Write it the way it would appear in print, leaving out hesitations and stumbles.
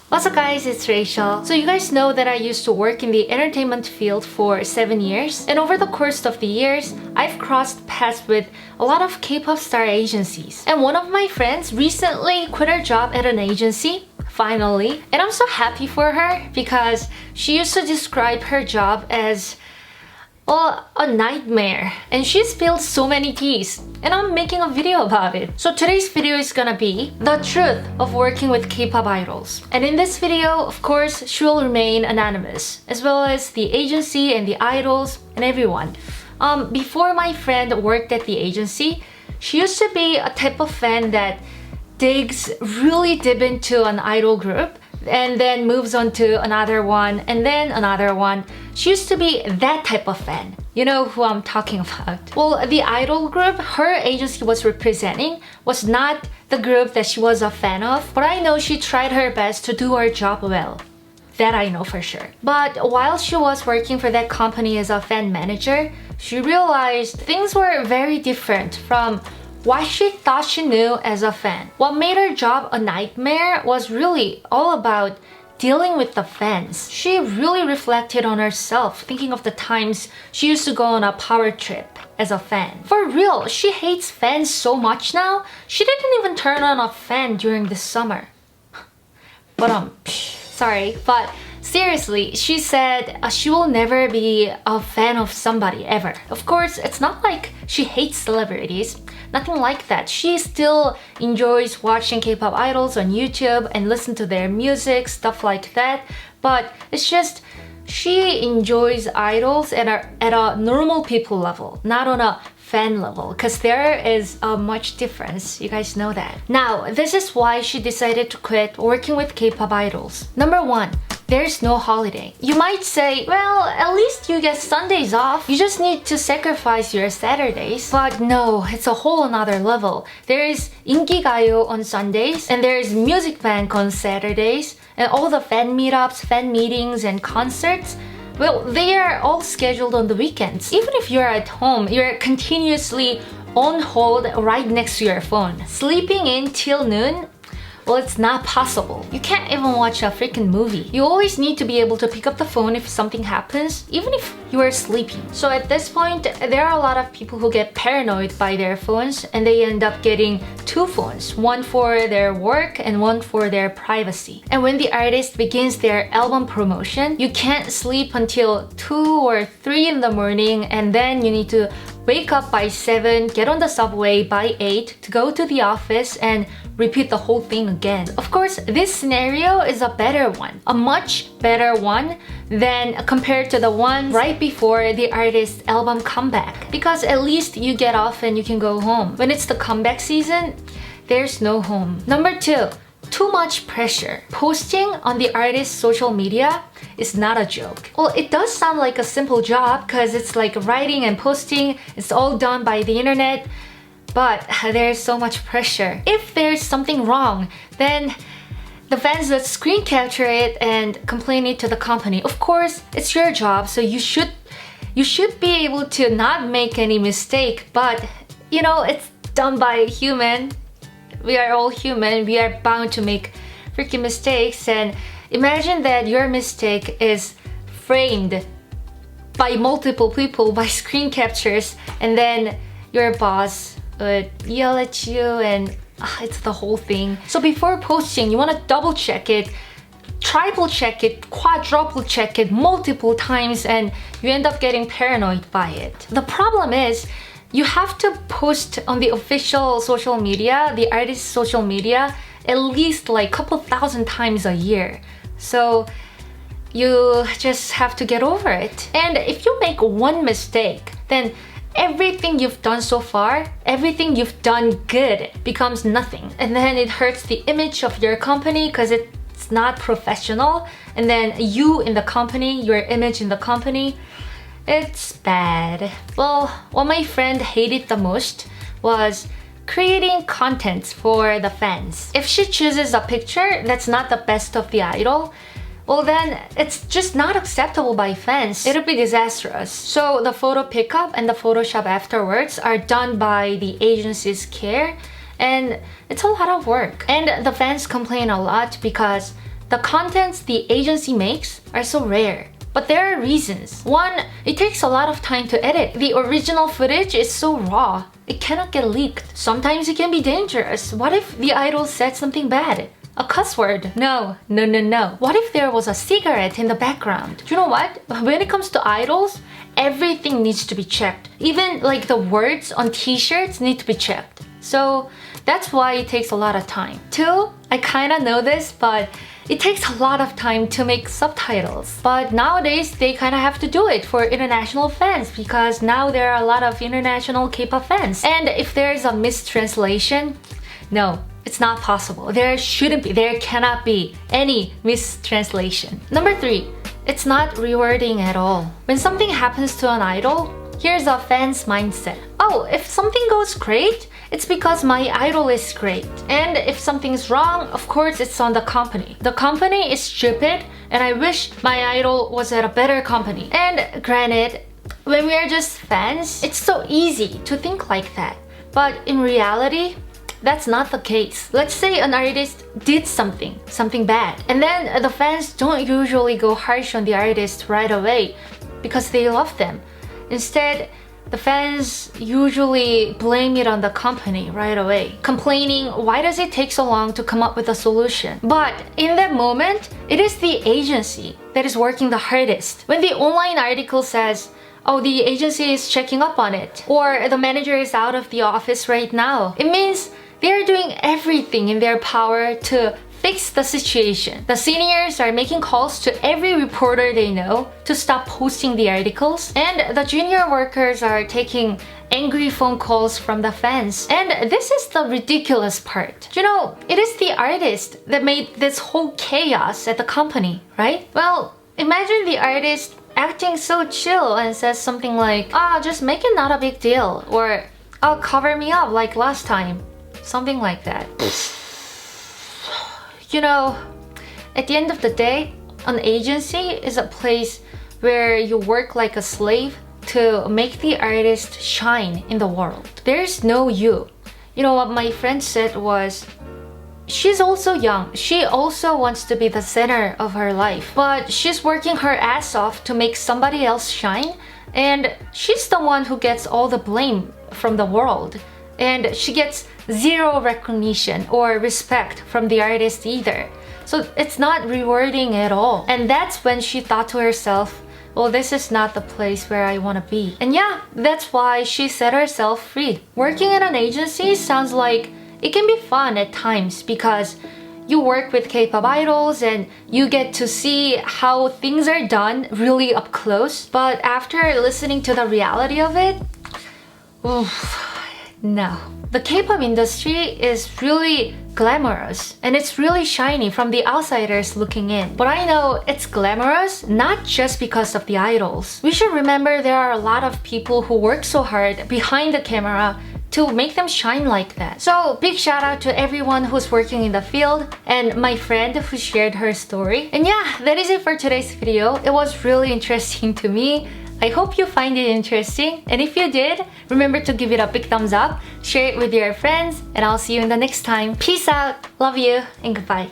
What's up guys, it's Rachel. So you guys know that I used to work in the entertainment field for 7 years, and over the course of the years, I've crossed paths with a lot of K-pop star agencies. And one of my friends recently quit her job at an agency, finally. And I'm so happy for her because she used to describe her job as a nightmare, and she spilled so many teas, and I'm making a video about it. So today's video is gonna be the truth of working with K-pop idols. And in this video, of course, she will remain anonymous, as well as the agency and the idols and everyone. Before my friend worked at the agency, she used to be a type of fan that digs really deep into an idol group and then moves on to another one and then another one. She used to be that type of fan. You know who I'm talking about. Well, the idol group her agency was representing was not the group that she was a fan of, but I know she tried her best to do her job well. That I know for sure. But while she was working for that company as a fan manager, she realized things were very different from what she thought she knew as a fan. What made her job a nightmare was really all about dealing with the fans. She really reflected on herself, thinking of the times she used to go on a power trip as a fan. For real, she hates fans so much now, she didn't even turn on a fan during the summer. But sorry, but seriously, she said she will never be a fan of somebody ever. Of course, it's not like she hates celebrities. Nothing like that. She still enjoys watching K-pop idols on YouTube and listen to their music, stuff like that. But it's just she enjoys idols at a normal people level, not on a fan level, because there is a much difference. You guys know that. Now, this is why she decided to quit working with K-pop idols. Number one, there's no holiday. You might say, well, at least you get Sundays off. You just need to sacrifice your Saturdays. But no, it's a whole another level. There is 인기가요 on Sundays, and there is Music Bank on Saturdays, and all the fan meetups, fan meetings, and concerts, well, they are all scheduled on the weekends. Even if you're at home, you're continuously on hold right next to your phone. Sleeping in till noon? Well, it's not possible. You can't even watch a freaking movie. You always need to be able to pick up the phone if something happens, even if you are sleeping. So at this point, there are a lot of people who get paranoid by their phones, and they end up getting two phones, one for their work and one for their privacy. And when the artist begins their album promotion, you can't sleep until 2 or 3 in the morning, and then you need to wake up by 7, get on the subway by 8 to go to the office and repeat the whole thing again. Of course, this scenario is a better one, a much better one than compared to the one right before the artist's album comeback, because at least you get off and you can go home. When it's the comeback season, there's no home. Number two, too much pressure. Posting on the artist's social media is not a joke. Well, it does sound like a simple job because it's like writing and posting, it's all done by the internet, but there's so much pressure. If there's something wrong, then the fans that screen capture it and complain it to the company. Of course, it's your job, so you should be able to not make any mistake, but you know, it's done by a human. We are all human. We are bound to make freaking mistakes, and imagine that your mistake is framed by multiple people, by screen captures, and then your boss would yell at you, and it's the whole thing. So before posting, you want to double check it, triple check it, quadruple check it multiple times, and you end up getting paranoid by it. The problem is, you have to post on the official social media, the artist's social media, at least like a couple thousand times a year. So you just have to get over it. And if you make one mistake, then everything you've done so far, everything you've done good becomes nothing. And then it hurts the image of your company because it's not professional. And then you in the company, your image in the company, it's bad. Well, what my friend hated the most was creating content for the fans. If she chooses a picture that's not the best of the idol, well then it's just not acceptable by fans. It'll be disastrous. So the photo pickup and the Photoshop afterwards are done by the agency's care, and it's a lot of work. And the fans complain a lot because The contents the agency makes are so rare. But there are reasons. One, it takes a lot of time to edit. The original footage is so raw, it cannot get leaked. Sometimes it can be dangerous. What if the idol said something bad? A cuss word? No. What if there was a cigarette in the background? You know what? When it comes to idols, everything needs to be checked. Even like the words on t-shirts need to be checked. So that's why it takes a lot of time. Two, I kinda know this, but it takes a lot of time to make subtitles. But nowadays, they kind of have to do it for international fans because now there are a lot of international K-pop fans. And if there's a mistranslation, no, it's not possible. There cannot be any mistranslation. Number three, it's not rewarding at all. When something happens to an idol, here's a fan's mindset. Oh, if something goes great, it's because my idol is great. And if something's wrong, of course it's on the company. The company is stupid and I wish my idol was at a better company. And granted, when we are just fans, it's so easy to think like that. But in reality, that's not the case. Let's say an artist did something bad. And then the fans don't usually go harsh on the artist right away because they love them. Instead, the fans usually blame it on the company right away, complaining why does it take so long to come up with a solution. But in that moment, it is the agency that is working the hardest. When the online article says, oh, the agency is checking up on it, or the manager is out of the office right now, it means they are doing everything in their power to fix the situation. The seniors are making calls to every reporter they know to stop posting the articles, and the junior workers are taking angry phone calls from the fans. And this is the ridiculous part. You know, it is the artist that made this whole chaos at the company, right? Well, imagine the artist acting so chill and says something like, just make it not a big deal, or I'll cover me up like last time. Something like that. You know, at the end of the day, an agency is a place where you work like a slave to make the artist shine in the world. There's no you. You know what my friend said was, she's also young. She also wants to be the center of her life, but she's working her ass off to make somebody else shine, and she's the one who gets all the blame from the world. And she gets zero recognition or respect from the artist either. So it's not rewarding at all. And that's when she thought to herself, well, this is not the place where I want to be. And yeah, that's why she set herself free. Working in an agency sounds like it can be fun at times because you work with K-pop idols and you get to see how things are done really up close. But after listening to the reality of it, oof. No. The K-pop industry is really glamorous and it's really shiny from the outsiders looking in. But I know it's glamorous not just because of the idols. We should remember there are a lot of people who work so hard behind the camera to make them shine like that. So big shout out to everyone who's working in the field and my friend who shared her story. And yeah, that is it for today's video. It was really interesting to me. I hope you find it interesting, and if you did, remember to give it a big thumbs up, share it with your friends, and I'll see you in the next time. Peace out, love you, and goodbye.